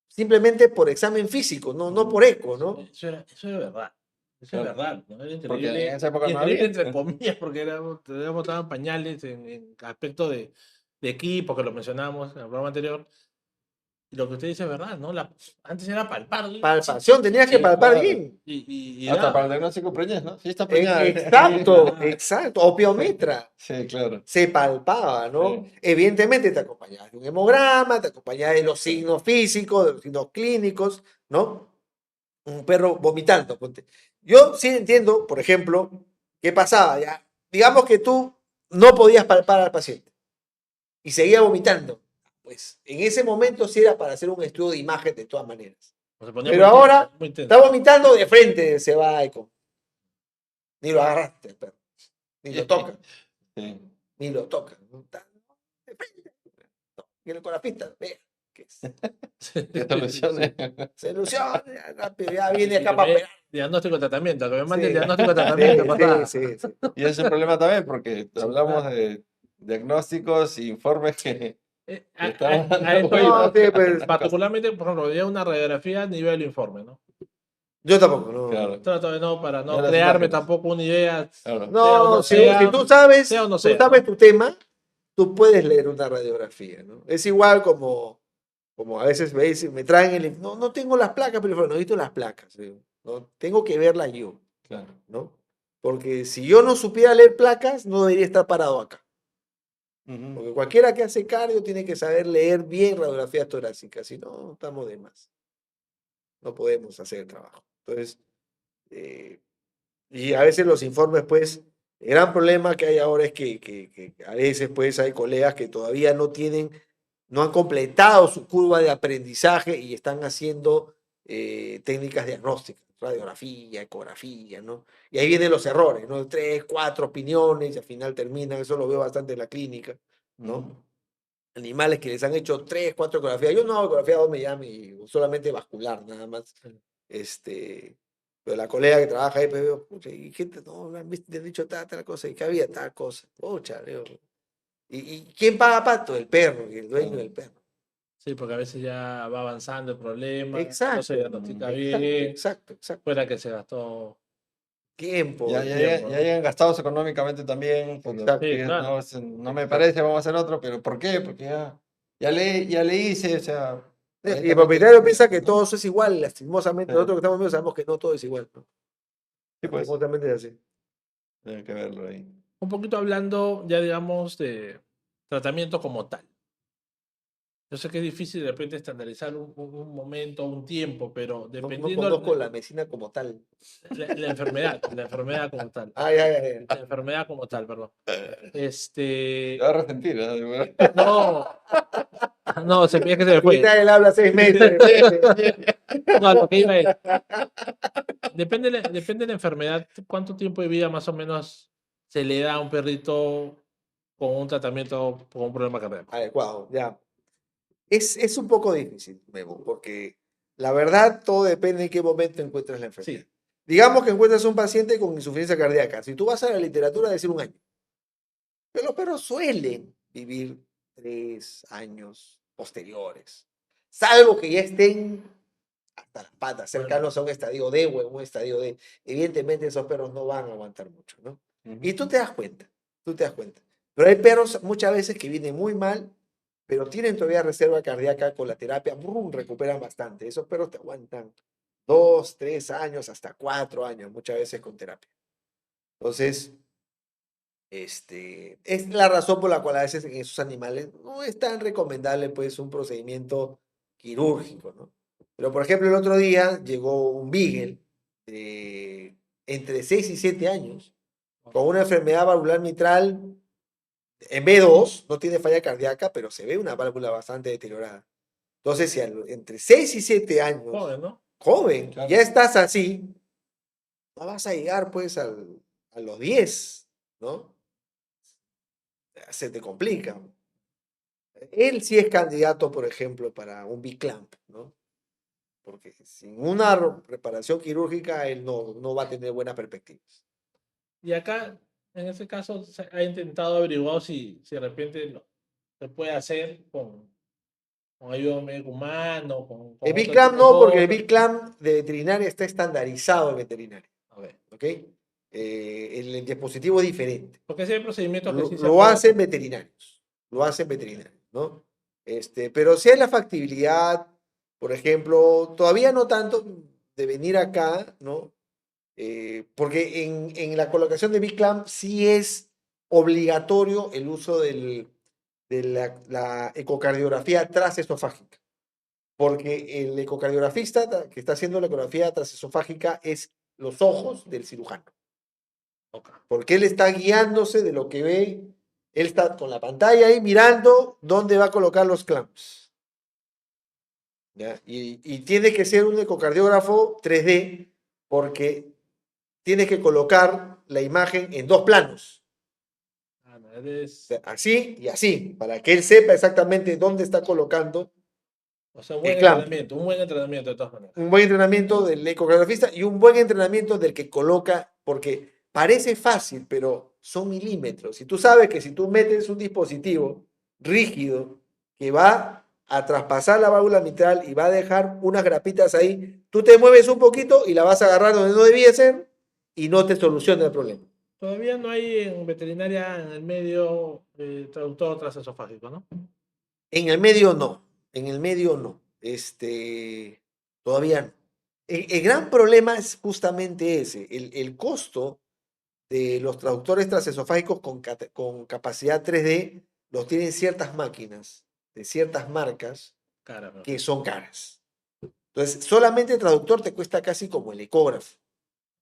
simplemente por examen físico, no por eco, ¿no? Eso era verdad. Eso es Claro. verdad, ¿no? Era Porque en increíble. esa época no Increíble había. entre comillas, porque teníamos estaban pañales en aspecto de equipo, que lo mencionamos en el programa anterior. Y lo que usted dice es verdad, ¿no? Antes era palpar. Palpación, tenías que palpar claro. bien. Y Hasta para el daba. diagnóstico preñez, ¿no? Sí, está preñada. Exacto, Ah. exacto. Opiometra. Sí, claro. Se palpaba, ¿no? Sí. Evidentemente te acompañaba de un hemograma, te acompañaba de los signos físicos, de los signos clínicos, ¿no? Un perro vomitando. Ponte. Yo sí entiendo, por ejemplo, qué pasaba ya. Digamos que tú no podías palpar al paciente y seguía vomitando. Pues en ese momento sí era para hacer un estudio de imagen de todas maneras. Se ponía Pero muy tenso, ahora muy tenso. está vomitando de frente, se va a eco. Ni lo agarraste, el perro. Ni lo toca. Sí. Ni lo toca. ¿No? Está de frente. No, y el ecografista, vea, ¿qué es? ¿Qué soluciones? Se ilusiona, ya rápido, ya viene Y que acá para me- operar. Diagnóstico y tratamiento, que me mande el Sí. diagnóstico y tratamiento, papá. Sí. Y ese es el problema también, porque Sí, hablamos claro. de diagnósticos e informes que A estamos dando esto vueltas. iba. No, sí, pues, Particularmente, por ejemplo, ya una radiografía a nivel informe, ¿no? yo tampoco, no. Claro. Trato de no, para Ya no las crearme imágenes. tampoco una idea, Claro. sea o No, no si sea, tú sabes, sea o no tú sea, sabes ¿no? tu tema, tú puedes leer una radiografía, ¿no? Es igual como a veces me traen no tengo las placas, pero no necesito las placas, digo, ¿no? Tengo que verlas yo, Claro. ¿no? Porque si yo no supiera leer placas, no debería estar parado acá. Ujú. Porque cualquiera que hace cardio tiene que saber leer bien radiografías torácicas, si no, estamos de más. No podemos hacer el trabajo. Entonces, y a veces los informes, pues, el gran problema que hay ahora es que a veces, pues, hay colegas que todavía no han completado su curva de aprendizaje y están haciendo técnicas diagnósticas, radiografía, ecografía, ¿no? Y ahí vienen los errores, ¿no? 3, 4 opiniones y al final terminan, eso lo veo bastante en la clínica, ¿no? Ujú. Animales que les han hecho 3, 4 ecografías. Yo no hago ecografía 2 me llame, solamente vascular, nada más. Pero la colega que trabaja ahí, pues veo, pucha, y gente, no, me han dicho tal cosa, y que había tal cosa. Pucha, digo, ¿y quién paga pato? El perro, y el dueño del perro. Sí, porque a veces ya va avanzando el problema, no se Exacto, diagnostica exacto, bien, exacto. fuera que se gastó Tiempo. Ya tiempo, ¿no? llegan gastados económicamente también. Cuando Exacto. Sí, pides, claro. no, no me parece, vamos a hacer otro, pero ¿por qué? Porque ya le hice, o sea. Y el honestamente, propietario piensa que ¿no? todo eso es igual, lastimosamente. Sí. Nosotros que estamos viendo sabemos que no todo es igual, ¿no? Sí, pues, Lastimosamente es así. tienen que verlo ahí. Un poquito hablando ya, digamos, de tratamiento como tal. Yo sé que es difícil de repente estandarizar un momento, un tiempo, pero No dependiendo conozco la medicina como tal. la enfermedad como tal. Ah, ya. La enfermedad como tal, perdón. Te va a arrepentir, ¿eh? No, no, es que se me fue. Ahorita él habla 6 meses. No, lo que iba es, depende de la enfermedad, cuánto tiempo de vida más o menos se le da a un perrito con un tratamiento, con un problema cardíaco. Adecuado, ya. Es un poco difícil, Memo, porque la verdad todo depende en qué momento encuentres la enfermedad. Sí. Digamos que encuentras un paciente con insuficiencia cardíaca. Si tú vas a la literatura, decir 1 año. Pero los perros suelen vivir 3 años posteriores. Salvo que ya estén hasta las patas, cercanos a un estadio D o en un estadio D. Evidentemente esos perros no van a aguantar mucho, ¿no? Y tú te das cuenta. Pero hay perros muchas veces que vienen muy mal, pero tienen todavía reserva cardíaca con la terapia, ¡brum!, recuperan bastante. Esos perros te aguantan 2, 3 años, hasta 4 años, muchas veces con terapia. Entonces, es la razón por la cual a veces en esos animales no es tan recomendable pues un procedimiento quirúrgico, ¿no? Pero por ejemplo el otro día llegó un beagle de entre 6 y 7 años con una enfermedad valvular mitral En B2 no tiene falla cardíaca, pero se ve una válvula bastante deteriorada. Entonces, si entre 6 y 7 años, Joven, ¿no? joven, Claro. ya estás así, no vas a llegar pues a los 10, ¿no? Se te complica. Él sí es candidato, por ejemplo, para un B-clamp, ¿no? Porque sin una reparación quirúrgica él no va a tener buenas perspectivas. Y acá, en este caso, se ha intentado averiguar si de repente se puede hacer con ayuda de un médico humano, con El otro B-clamp tipo de no, porque el cosas. B-clamp de veterinaria está estandarizado en veterinaria, A ver, ¿ok? El dispositivo es diferente. porque sí hay procedimientos que sí se Lo pueden hacen hacer. veterinarios, lo hacen veterinarios, ¿no? Pero si hay la factibilidad, por ejemplo, todavía no tanto de venir acá, ¿no? Porque en la colocación de B-clamp sí es obligatorio el uso de la ecocardiografía transesofágica, porque el ecocardiografista que está haciendo la ecografía transesofágica es los ojos del cirujano, Ok. porque él está guiándose de lo que ve, él está con la pantalla ahí mirando dónde va a colocar los clamps. ¿Ya? Y tiene que ser un ecocardiógrafo 3D porque tiene que colocar la imagen en dos planos, Ah, no, eres, o sea, así y así, para que él sepa exactamente dónde está colocando o sea, el clamp. un buen entrenamiento de todas maneras. Un buen entrenamiento del ecocardiografista y un buen entrenamiento del que coloca, porque parece fácil, pero son milímetros. Y tú sabes que si tú metes un dispositivo rígido que va a traspasar la válvula mitral y va a dejar unas grapitas ahí, tú te mueves un poquito y la vas a agarrar donde no debía ser y no te soluciona el problema. Todavía no hay en veterinaria en el medio traductor transesofágico, ¿no? En el medio no, en el medio no, todavía no. El gran problema es justamente ese, el costo de los traductores transesofágicos con capacidad 3D los tienen ciertas máquinas de ciertas marcas Caramba. que son caras. Entonces, solamente el traductor te cuesta casi como el ecógrafo.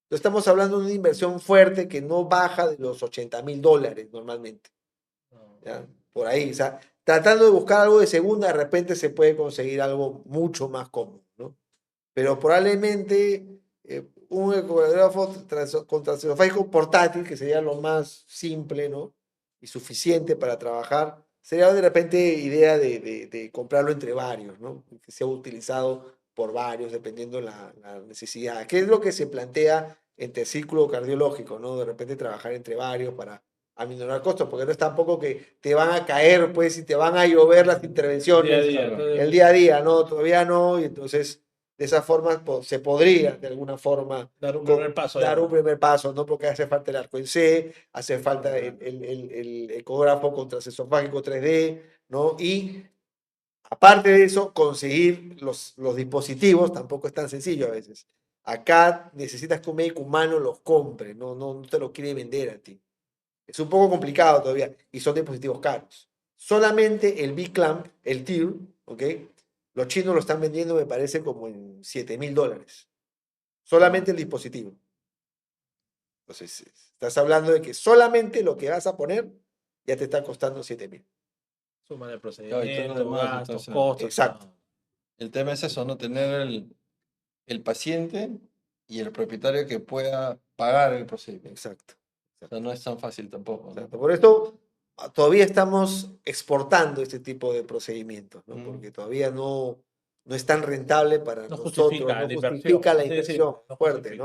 Entonces, estamos hablando de una inversión fuerte que no baja de los $80,000 normalmente. ¿Ya? Por ahí, o sea, tratando de buscar algo de segunda, de repente se puede conseguir algo mucho más cómodo, ¿no? Pero probablemente un ecografo con transesofágico portátil, que sería lo más simple, ¿no? Y suficiente para trabajar, sería de repente idea de comprarlo entre varios, ¿no? Que sea utilizado por varios, dependiendo la necesidad. ¿Qué es lo que se plantea entre el círculo cardiológico, ¿no? De repente trabajar entre varios para aminorar costos, porque no es tampoco que te van a caer, pues, y te van a llover las intervenciones Día, el día a día, ¿no? Todavía no, y entonces de esa forma se podría de alguna forma dar un primer paso. dar Ya. un primer paso, ¿no? Porque hace falta el arco en C, hace falta el ecógrafo con transesofágico 3D, ¿no? Y aparte de eso, conseguir los dispositivos tampoco es tan sencillo a veces. Acá necesitas que un médico humano los compre, no te lo quiere vender a ti. Es un poco complicado todavía y son dispositivos caros. Solamente el B-Clamp, el TIR, ¿ok? Los chinos lo están vendiendo, me parece, como en $7,000. Solamente el dispositivo. Entonces, estás hablando de que solamente lo que vas a poner ya te está costando 7,000. Suma de Claro, y todo lo procedimientos, demás, gastos, entonces, costos. Exacto. el tema es eso, ¿no? Tener el paciente y el propietario que pueda pagar el procedimiento. Exacto. O sea, no es tan fácil tampoco, ¿no? Exacto. Por esto todavía estamos exportando este tipo de procedimientos, ¿no? Porque todavía no es tan rentable para No nosotros, justifica no la justifica inversión. la Sí, sí, inversión no fuerte, justifica.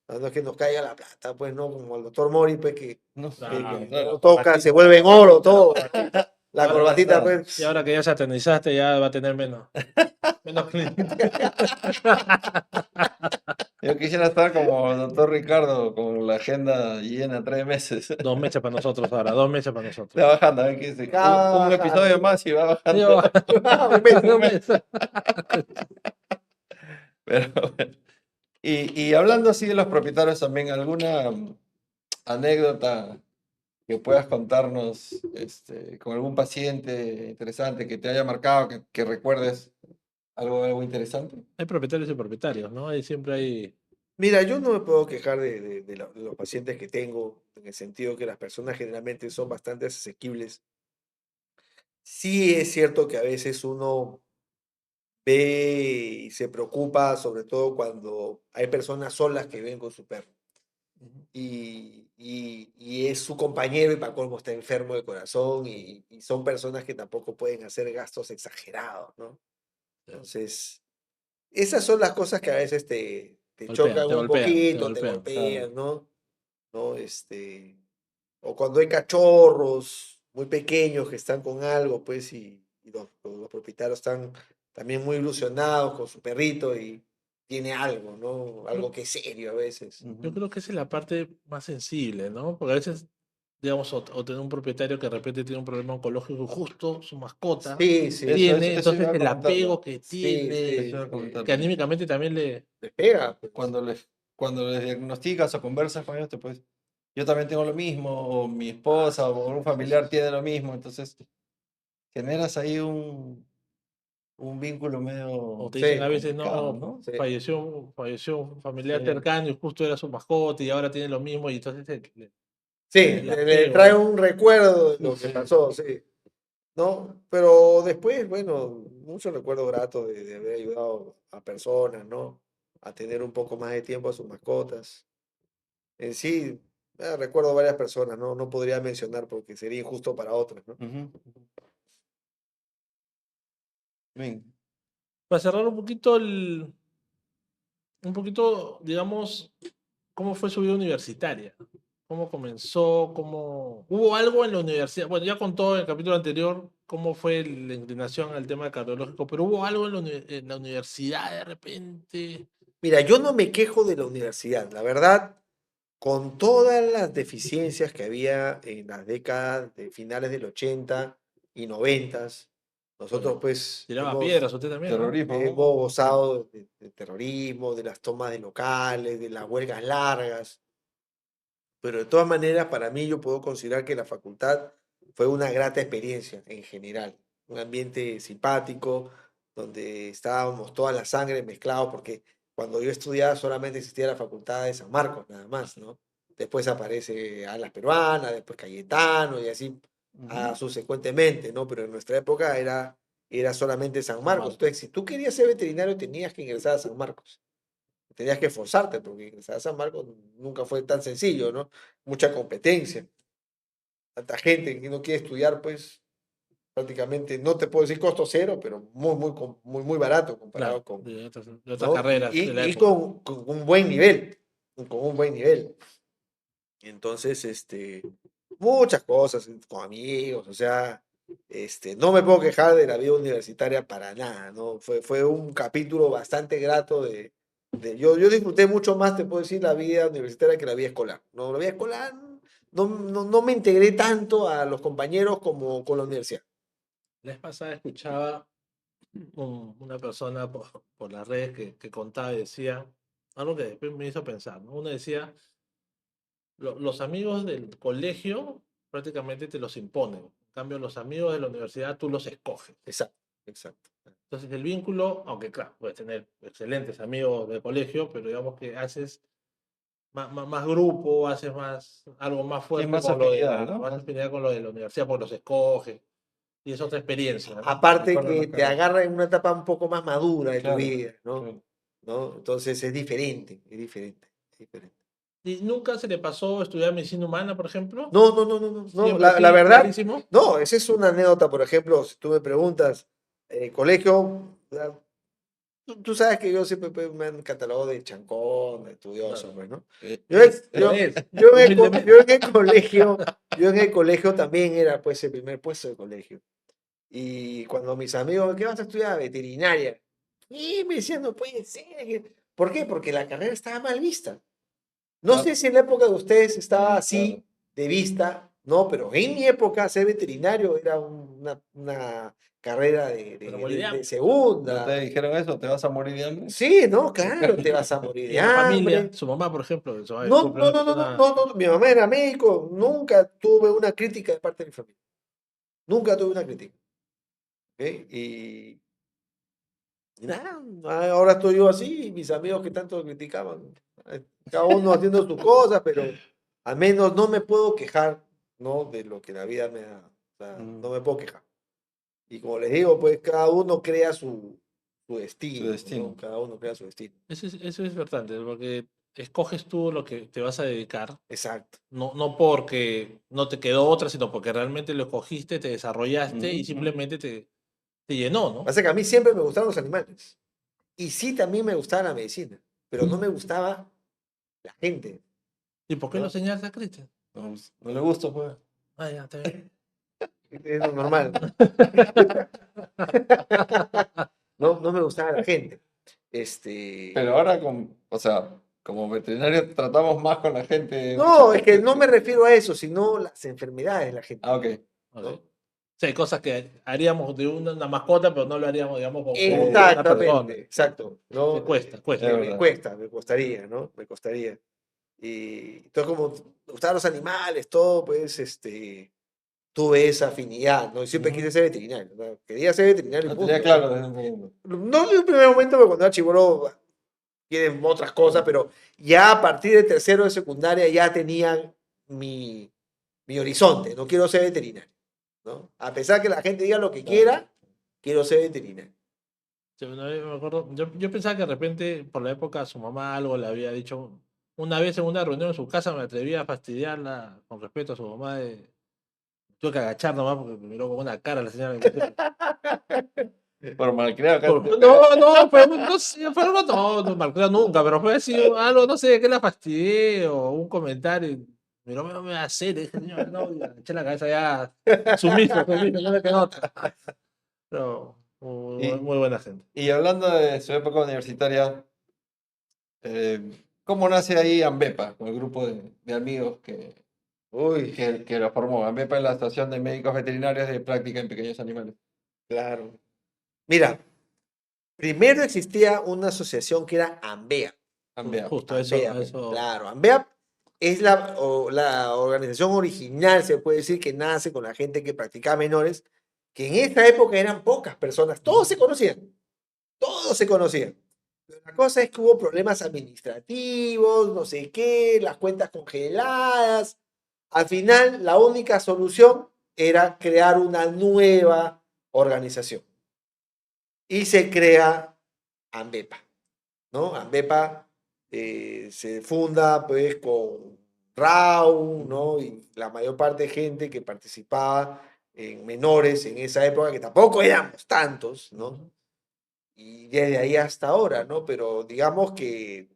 ¿no? No es que nos caiga la plata, pues, ¿no? Como al doctor Mori, pues, que No, Claro, claro. no toca, se vuelve en oro todo. La corbatita, pues. Y ahora que ya se aternizaste, ya va a tener menos clientes. Yo quisiera estar como el doctor Ricardo, con la agenda llena 3 meses. 2 meses para nosotros ahora, 2 meses para nosotros. Está bajando, a ver qué dice. Un episodio más y va bajando. Un mes, un Un mes. mes. Pero bueno. Y hablando así de los propietarios también, ¿alguna anécdota que puedas contarnos con algún paciente interesante que te haya marcado, que recuerdes algo interesante? Hay propietarios y propietarios, ¿no? Siempre hay Mira, yo no me puedo quejar de los pacientes que tengo, en el sentido que las personas generalmente son bastante asequibles. Sí es cierto que a veces uno ve y se preocupa, sobre todo cuando hay personas solas que viven con su perro. Y es su compañero y para colmo está enfermo de corazón y son personas que tampoco pueden hacer gastos exagerados, ¿no? Entonces, esas son las cosas que a veces te chocan Te un golpean, te poquito, te golpean. golpean, ¿no? ¿No? O cuando hay cachorros muy pequeños que están con algo, pues, y los propietarios están también muy ilusionados con su perrito y tiene algo, ¿no? Algo que es serio a veces. Yo creo que esa es la parte más sensible, ¿no? Porque a veces, digamos, o tener un propietario que de repente tiene un problema oncológico y justo su mascota Sí, sí, tiene, Eso entonces iba a el apego comentarlo. que sí, tiene, Eso iba a comentar. que anímicamente también le... les pega, pues. Cuando les diagnosticas o conversas con ellos, pues yo también tengo lo mismo, o mi esposa o un familiar tiene lo mismo, entonces generas ahí un vínculo O medio te dicen Sí, a veces, complicado, no, ¿no? sí. falleció un familiar Sí. cercano y justo era su mascota y ahora tiene lo mismo y entonces Sí, el le apego, trae ¿no? un recuerdo de lo que Sí. pasó, sí. ¿No? Pero después, bueno, mucho recuerdo grato de haber ayudado a personas, ¿no? A tener un poco más de tiempo a sus mascotas. En sí, recuerdo varias personas, ¿no? No podría mencionar porque sería injusto para otras, ¿no? Ujú. Bien. Para cerrar un poquito, digamos, ¿cómo fue su vida universitaria? ¿Cómo comenzó? ¿Hubo algo en la universidad? Bueno, ya contó en el capítulo anterior cómo fue la inclinación al tema cardiológico, pero ¿hubo algo en en la universidad de repente? Mira, yo no me quejo de la universidad, la verdad, con todas las deficiencias que había en las décadas de finales del 80 y 90, nosotros Bueno, pues tiraba piedras usted también, ¿no? Terrorismo, hemos ¿no? gozado de terrorismo, de las tomas de locales, de las huelgas largas, pero de todas maneras para mí yo puedo considerar que la facultad fue una grata experiencia en general, un ambiente simpático, donde estábamos toda la sangre mezclados, porque cuando yo estudiaba solamente existía la facultad de San Marcos, nada más, ¿no? Después aparece Alas Peruanas, después Cayetano y así Ujú. subsecuentemente, ¿no? Pero en nuestra época era solamente San San Marcos. Marcos. Entonces, si tú querías ser veterinario, tenías que ingresar a San Marcos. Tenías que esforzarte, porque ingresar a San Marcos nunca fue tan sencillo, ¿no? Mucha competencia, tanta gente que no quiere estudiar, pues prácticamente, no te puedo decir costo cero, pero muy barato comparado Claro, con, de otras ¿no? carreras de la Y época. con un buen nivel, con un buen nivel. Entonces, muchas cosas, con amigos, o sea, no me puedo quejar de la vida universitaria para nada, ¿no? Fue un capítulo bastante grato yo disfruté mucho más, te puedo decir, la vida universitaria que la vida escolar, ¿no? La vida escolar no me integré tanto a los compañeros como con la universidad. La vez pasada escuchaba una persona por las redes que contaba y decía algo que después me hizo pensar, ¿no? Uno decía, los amigos del colegio prácticamente te los imponen. En cambio, los amigos de la universidad tú los escoges. Exacto, exacto. Entonces, el vínculo, aunque claro, puedes tener excelentes amigos del colegio, pero digamos que haces más grupo, haces algo más Tienes fuerte más con lo de afinidad, ¿no? más afinidad con lo de la universidad, porque los escoges. Y es otra experiencia, ¿no? Aparte Recuerdo que la te carrera. agarra en una etapa un poco más madura de tu Claro, vida, ¿no? claro. ¿No? Entonces es diferente, es diferente, es diferente. ¿Y nunca se le pasó estudiar medicina humana, por ejemplo? No, Siempre la sí, verdad, clarísimo. no, esa es una anécdota, por ejemplo, si tú me preguntas, colegio, tú sabes que yo siempre pues, me han catalogado de chancón, de estudioso, Claro. pues, ¿no? Lo es, Yo en humildemente. el colegio, yo en el colegio también era pues el primer puesto de colegio. Y cuando mis amigos, ¿qué vas a estudiar? Veterinaria. Y me decían, no puede ser. ¿Por qué? Porque la carrera estaba mal vista. No Ah, sé si en la época de ustedes estaba sí, así claro. de vista, no, pero en mi época ser veterinario era una carrera Pero morir de de hambre. ¿No te segunda. dijeron eso? ¿Te vas a morir de hambre? Sí, no, claro, te vas a morir Y de en la familia, hambre. su mamá, por ejemplo, eso, ay, No, disculpe, no, una no, no, no, persona. no, no, mi mamá era médico, nunca tuve una crítica de parte de mi familia, nunca tuve una crítica. ¿Ok? Y nada, ahora estoy yo así y mis amigos que tanto criticaban. Cada uno haciendo sus cosas, pero al menos no me puedo quejar, ¿no? De lo que la vida me da. O sea, no me puedo quejar. Y como les digo, pues cada uno crea su destino, destino. ¿no? Cada uno crea su destino. Eso es importante, porque escoges tú lo que te vas a dedicar, Exacto. no porque no te quedó otra, sino porque realmente lo escogiste, te desarrollaste y Ujú. simplemente te llenó, ¿no? Pasa que a mí siempre me gustaron los animales. Y sí, también me gustaba la medicina, pero no me gustaba la gente. ¿Y por qué ¿no? lo señalas a Cristian? No le gusta, pues. Ah, ya, está bien. Es lo normal. No me gustaba la gente. Pero ahora, o sea, como veterinario tratamos más con la gente. No, muchas es que veces no me refiero a eso, sino las enfermedades de la gente. Ah, ok. Ok. ¿no? O sea, hay cosas que haríamos de una mascota, pero no lo haríamos, digamos, con una persona. Exactamente, exacto. ¿no? Sí, cuesta, cuesta. Es Me verdad. cuesta, me costaría, ¿no? Me costaría. Y entonces, como me gustaban los animales, todo, pues, tuve esa afinidad, ¿no? Y siempre Ujú. quise ser veterinario, ¿no? Quería ser veterinario y Lo punto. tenía claro desde un segundo. No en un primer momento, porque cuando era chibolo quieren otras cosas, pero ya a partir de tercero de secundaria ya tenían mi horizonte. No quiero ser veterinario, ¿no? A pesar que la gente diga lo que quiera, quiero ser veterinario. Sí, una vez me acuerdo, yo pensaba que de repente, por la época, su mamá algo le había dicho. Una vez en una reunión en su casa me atreví a fastidiarla con respeto a su mamá. Tuve que agachar nomás porque me miró con una cara la señora. Por malcriado, casi te pega. No, fue, no sé, fue algo, no malcriado nunca, pero fue así algo, no sé, que la fastidié o un comentario. Y miró, me va a hacer, le dije, señor, no, y eché la cabeza ya, sumiso, no me quedó otra. Pero Y, muy buena gente. y hablando de su época universitaria, eh, ¿cómo nace ahí Ambepa, con el grupo de amigos Uy, que lo formó? Ambepa es la Asociación de Médicos Veterinarios de Práctica en Pequeños Animales. claro. Mira, primero existía una asociación que era AMBEA. Ambea. Justo AMBEA, eso. claro. AMBEA es la organización original, se puede decir, que nace con la gente que practicaba menores, que en esa época eran pocas personas, todos se conocían, todos se conocían. Pero la cosa es que hubo problemas administrativos, no sé qué, las cuentas congeladas. Al final, la única solución era crear una nueva organización. Y se crea AMBEPA, ¿no? AMBEPA se funda pues con Raúl, ¿no? Y la mayor parte de gente que participaba en menores en esa época, que tampoco éramos tantos, ¿no? Y desde ahí hasta ahora, ¿no? Pero digamos que,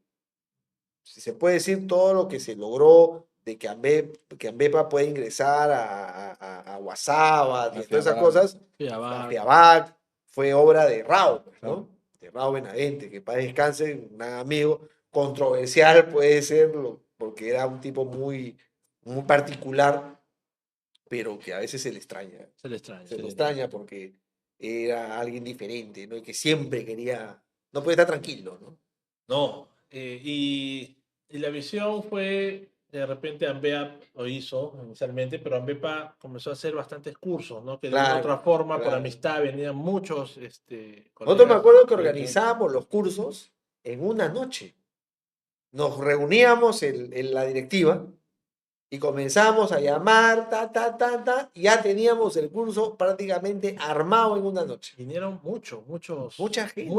si se puede decir, todo lo que se logró de que Ambepa puede ingresar a WhatsApp y a todas esas FIABAC. cosas, Sí, ya a va. FIABAC, fue obra de Raúl, ¿no? Claro. De Raúl Benavente, que para descanse, un gran amigo, controversial puede ser, porque era un tipo muy particular, pero que a veces se le extraña. Se le extraña. Se se le le extraña porque era alguien diferente, ¿no? Y que siempre quería, no puede estar tranquilo, ¿no? No, y la visión fue, de repente Ambea lo hizo inicialmente, pero Ambepa comenzó a hacer bastantes cursos, ¿no? Que de una u otra Claro, forma, por claro. amistad, venían muchos Nosotros me colegas. acuerdo que organizábamos los cursos en una noche. Nos reuníamos en la directiva y comenzamos a llamar, y ya teníamos el curso prácticamente armado en una noche. Vinieron muchos, Mucha gente.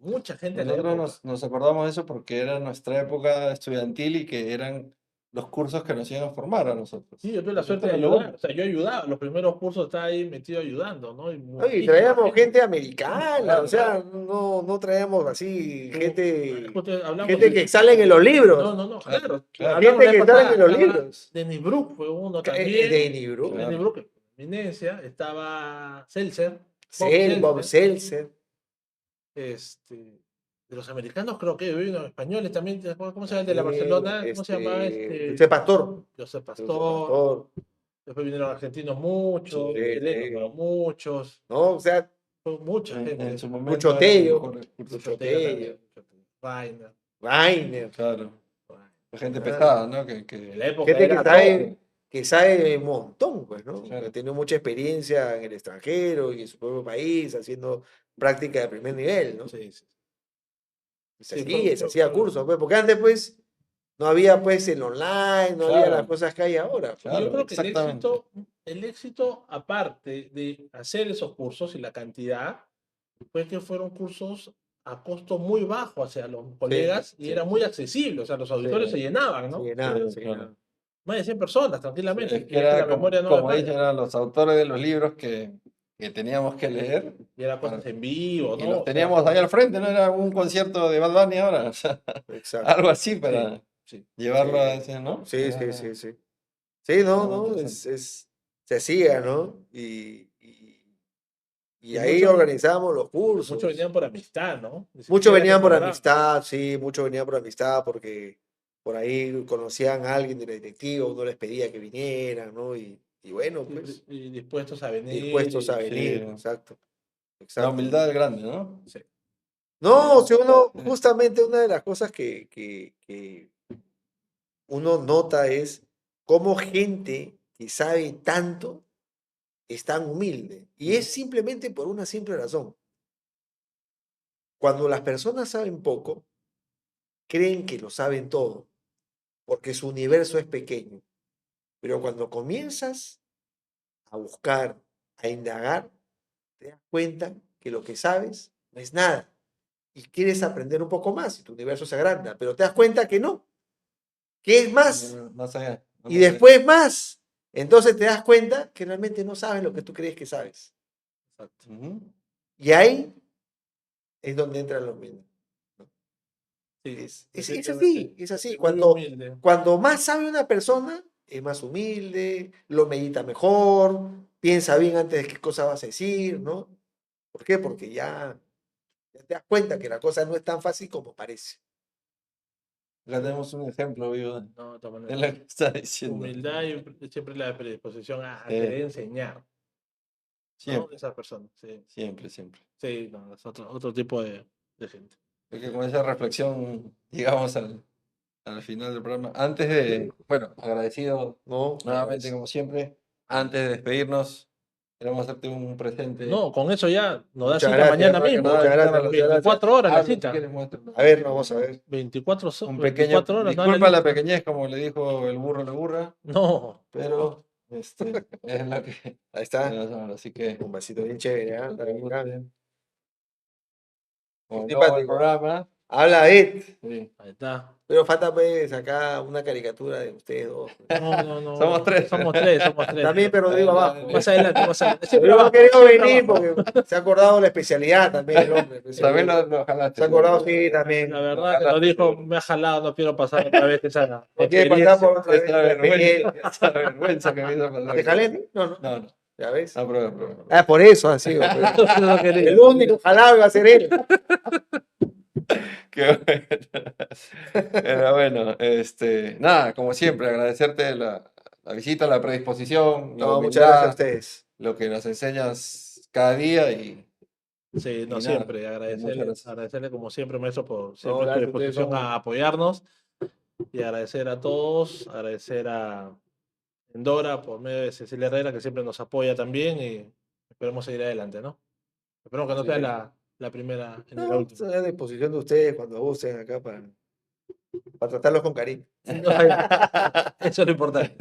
mucha gente a la Nosotros época. nos acordamos de eso porque era nuestra época estudiantil y que eran los cursos que nos iban a formar a nosotros. Sí, yo tuve la Nosotros suerte de era lo ayudar, bueno. o sea, yo ayudaba, los primeros cursos estaba ahí metido ayudando, ¿no? Y Y muchísima traíamos gente americana, Claro, o sea, no traíamos así gente, Justo hablamos gente de- que salen en los libros. No, Claro, claro. claro. Hablamos Gente la que vez salen pasada, en los estaba libros. Denny Brook fue uno De también. Denny Brook, Claro. Denny Brook, eminencia. Estaba Seltzer. Bob Seltzer. De los americanos creo que vino españoles también. ¿Cómo se llama el de la Barcelona? ¿Cómo se llamaba? José Pastor. José José Pastor. Pastor, Después vinieron argentinos muchos, Sí, chilenos sí. pero muchos. ¿no? O sea, Fue mucha En gente. su momento Mucho eran Tello. los mejores cursos. Mucho Tello Tello. también, Rainer. Rainer. Claro. La gente Claro. pesada, ¿no? En la época Gente era que sabe un montón, pues, ¿no? Claro. Que tiene mucha experiencia en el extranjero y en su propio país, haciendo práctica de primer nivel, ¿no? Sí, sí. Se Sí, hacía, se fue- hacía fue- cursos, pues, porque antes, pues, no había, pues, el online, no había Claro. las cosas que hay ahora. Y Claro, yo creo que exactamente. el éxito, aparte de hacer esos cursos y la cantidad, fue que fueron cursos a costo muy bajo hacia los colegas y sí. era muy accesible. O sea, los auditores se llenaban, ¿no? Se llenaba, Sí, se claro. llenaba. Más de 100 personas, tranquilamente. Es que Y es que era la como, memoria no me como dicen, falla. eran los autores de los libros que teníamos que leer. Y era cosas en vivo, Y ¿no? los O sea, teníamos ahí al frente, ¿no? Era un concierto de Bad Bunny ahora. O sea, Exacto. algo así para sí. llevarlo a Sí. ese, ¿no? Sí, sí, Era- sí, sí. Sí, no, era muy no, interesante. se hacía, ¿no? Y Y ahí muchos- organizábamos los cursos. Muchos venían por amistad, ¿no? Ni Muchos siquiera venían que por cobraban. amistad, sí, muchos venían por amistad porque por ahí conocían a alguien de la directiva, uno les pedía que vinieran, ¿no? Y bueno, pues, Y dispuestos a venir. dispuestos a y- venir, sí. exacto. La Exacto. humildad es grande, ¿no? Sí. No, si uno, justamente una de las cosas que uno nota es cómo gente que sabe tanto es tan humilde. Y es simplemente por una simple razón. Cuando las personas saben poco, creen que lo saben todo, porque su universo es pequeño. Pero cuando comienzas a buscar, a indagar, te das cuenta que lo que sabes no es nada. Y quieres aprender un poco más y tu universo se agranda, pero te das cuenta que no, que es más. Más allá. Y después más. Entonces te das cuenta que realmente no sabes lo que tú crees que sabes. Exacto. Ujú. Y ahí es donde entra la humildad. Sí, Es definitivamente. así. Muy Cuando, humilde. cuando más sabe una persona, es más humilde, lo medita mejor, piensa bien antes de qué cosa vas a decir, ¿no? ¿Por qué? Porque ya te das cuenta que la cosa no es tan fácil como parece. Acá tenemos un ejemplo vivo No, de todas de maneras. lo que está diciendo. Humildad y siempre la predisposición a Sí. querer enseñar, ¿no? Siempre, Esa persona. Sí, siempre, siempre. sí, no, es otro tipo de gente. Porque con esa reflexión llegamos al final del programa. Antes de, bueno, agradecido ¿No? nuevamente como siempre, antes de despedirnos, queremos hacerte un presente. No, con eso ya nos da Muchas cita gracias, mañana Para que mismo. nos muchas hagas gracias, la- muchas gracias. 24 horas la Habla, si cita. quieres, muéstralo. A ver, vamos a ver. 24, Un 24 horas. disculpa la lista. pequeñez, como le dijo el burro a la burra, No, pero es lo que Ahí está. así que Un vasito bien chévere, ¿ah? Está bien acá. como el Simpático. programa, Habla Ed. sí. ahí está. Pero falta pues acá una caricatura de ustedes dos. No. Somos tres. Somos tres. También, pero digo abajo. Más adelante, más adelante. Pero Siempre yo no he abajo, querido siempre venir abajo. porque se ha acordado la especialidad también el hombre. pues, También seguro. lo jalaste. Se ha acordado, sí, también. La verdad que lo dijo, me ha jalado, no quiero pasar otra vez esa No quiere pasar por otra vez. Esa vergüenza, esa vergüenza que me hizo pasar. ¿Te jalé? No. No. ¿Ya ves? No, prueba. Ah, por eso, así. No quería. El único jalado iba a ser él. Qué bueno. Pero bueno, nada, como siempre, agradecerte la visita, la predisposición, la No, humildad, muchas gracias a ustedes. lo que nos enseñas cada día y Sí, no Y nada, siempre. muchas Agradecerle, gracias. agradecerle como siempre, maestro, por siempre su gracias, ustedes disposición son- a apoyarnos. Y agradecer a todos, agradecer a Endora por medio de Cecilia Herrera, que siempre nos apoya también. Y esperemos seguir adelante, ¿no? Esperemos que no Sí. sea la primera ni la No, última. estoy a disposición de ustedes cuando gusten acá para tratarlos con cariño. Eso es lo importante.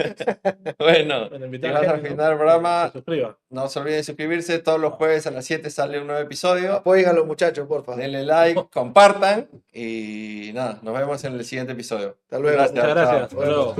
Bueno, Bueno, y invitar a vamos a gente, ¿no? finalizar el Que programa. se suscriba. No se olviden de suscribirse. Todos los jueves a las 7 sale un nuevo episodio. Apoyen a los muchachos, por favor. Denle like, compartan y nada, nos vemos en el siguiente episodio. Hasta luego. Muchas gracias. chao. Hasta luego.